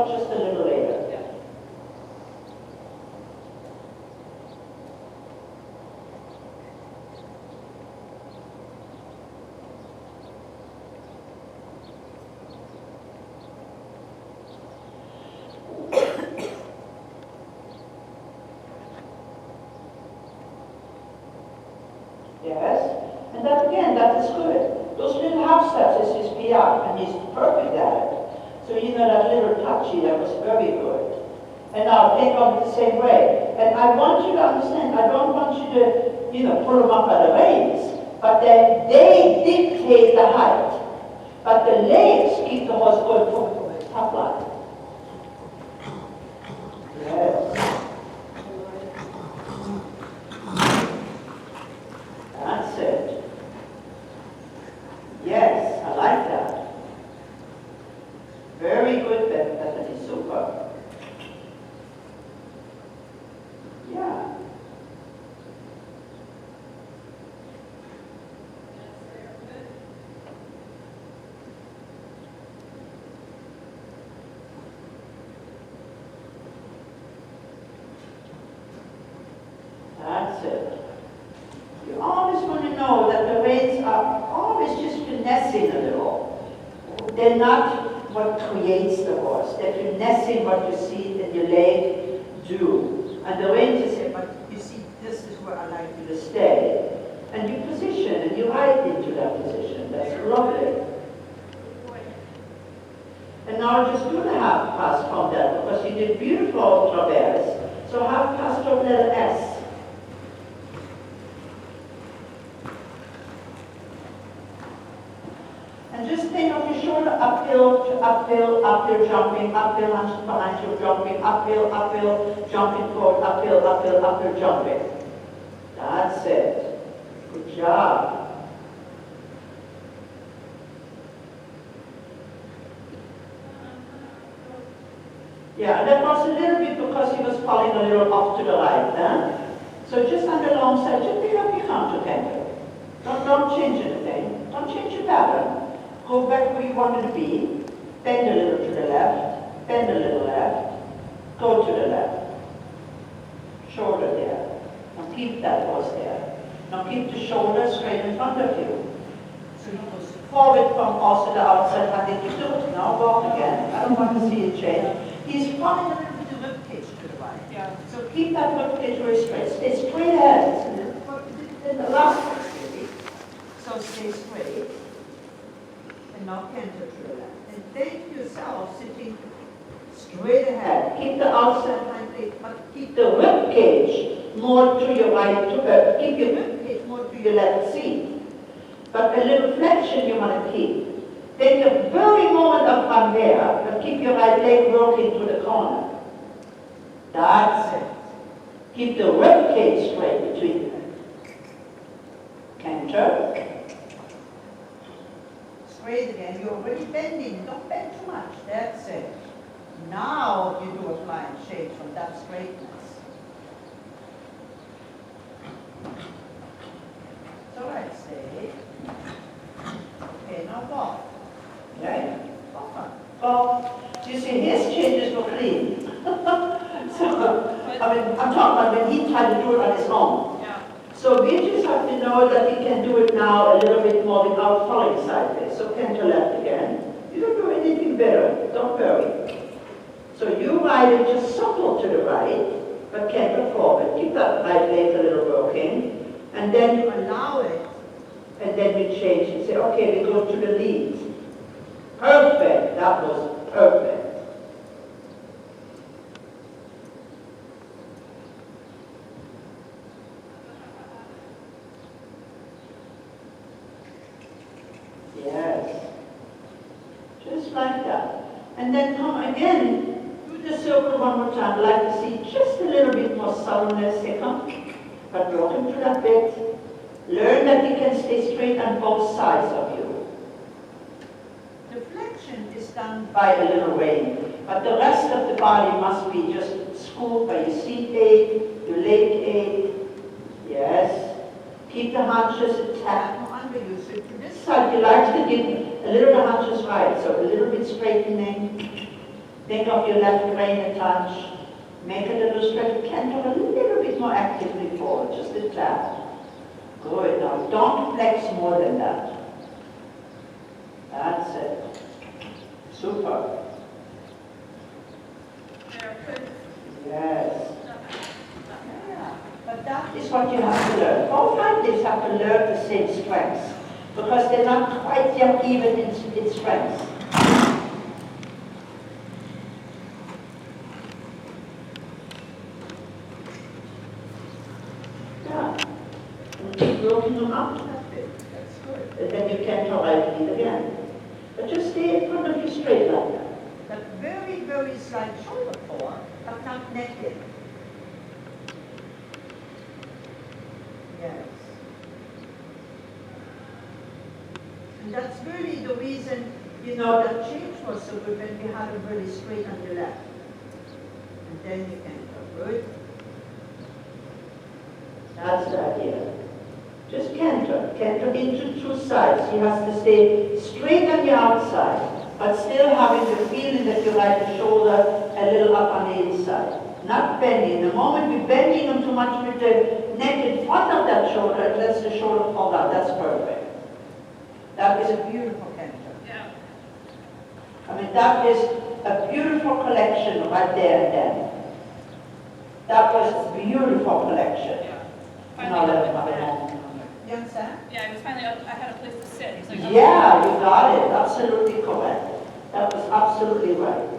or just a little later? Yeah. Yes, and that again, that is good. Those little half steps is his PR, and he's perfect at it. So you know that little touchy, that was very good. And now think of it the same way. And I want you to understand, I don't want you to, pull them up at the reins, but they dictate the height. But the legs keep the horse going from the top line. Yes. That's it. Yes, I like that. Very good, Bethany, super. Yeah. That's it. You always want to know that the reins are always just finessing a little. They're not what creates the horse. They're finessing what you see in your leg do. And the reins is here, but you see, this is where I like you to stay. And you position, and you ride into that position. That's lovely. And now just do the half pass from that, because you did beautiful traverse. So half pass from letter S. And just think of your shoulder uphill to uphill, uphill jumping, uphill hunch behind you jumping, uphill, uphill, jumping forward, uphill, uphill, uphill jumping. That's it. Good job. Yeah, and that was a little bit because he was falling a little off to the right, huh? So just on the long side, just pick up your counter canter. Don't change anything. Don't change your pattern. Go back where you wanted to be. Bend a little to the left. Bend a little left. Go to the left. Shoulder there. Now keep that horse there. Now keep the shoulder straight in front of you. So he goes forward from also the outside. How did you do it? Now walk again. I don't want to see it change. He's falling a little bit of rib cage to the right. Yeah. So keep that rib cage very straight. Stay straight ahead. Then the last one, really. So stay straight. And now canter to the left. And think yourself sitting straight ahead. Keep the outside hind leg, but keep the rib cage more to your right. Keep your rib cage more to your left seat. But a little flexion you want to keep. Take the very moment of one there, but keep your right leg working to the corner. That's it. Keep the rib cage straight between them. Canter. Straight again. You're already bending. Don't bend too much. That's it. Now you do a flying shade from that straightness. So right, stay. Okay, now walk. Okay? Well, you see, his changes were clean. So, I mean, I'm talking about when he tried to do it on his own. Yeah. So we just have to know that he can do it now a little bit more without falling sideways. So canter left again. You don't do anything better. Don't worry. So you ride it just supple to the right, but canter forward. Keep that right leg a little working. And then you allow it. And then you change and say, okay, we go to the lead. Perfect. That was perfect. Yes. Just like that. And then come again, do the circle one more time. I'd like to see just a little bit more sullenness here. Come. But walk into that bit. Learn that you can stay straight on both sides of you. The flexion is done by a little rein, but the rest of the body must be just schooled by your seat aid, your leg aid. Yes. Keep the haunches a tad more under you. So to this side, you like to give a little the haunches right, so a little bit straightening. Think of your left rein a touch. Make a little stretch. Canter a little bit more actively forward, just a tap. Good. Now, don't flex more than that. That's it. Super. Yes. Yeah. But that is what you have to learn. All fighters have to learn the same strengths because they're not quite yet even in strengths. Yeah. And keep working them up. That's good. And then you can try it again. But just stay in front of you straight like that. But very, very slight shoulder form, but not naked. Yes. And that's really the reason, you know, that change was so good when we had them really straight on the left. And then you can go good. That's the idea. Just canter. Canter into two sides. He has to stay straight on the outside, but still having the feeling that you like the shoulder a little up on the inside. Not bending. The moment you're bending them too much with the neck in front of that shoulder, it lets the shoulder fall down. That's perfect. That is a beautiful canter. Yeah. I mean, that is a beautiful collection right there and then. That was a beautiful collection. Yeah. And I'll let him have a moment. You understand? Yeah, it was finally, I had a place to sit. He's like, oh. Yeah, you got it. Absolutely correct. That was absolutely right.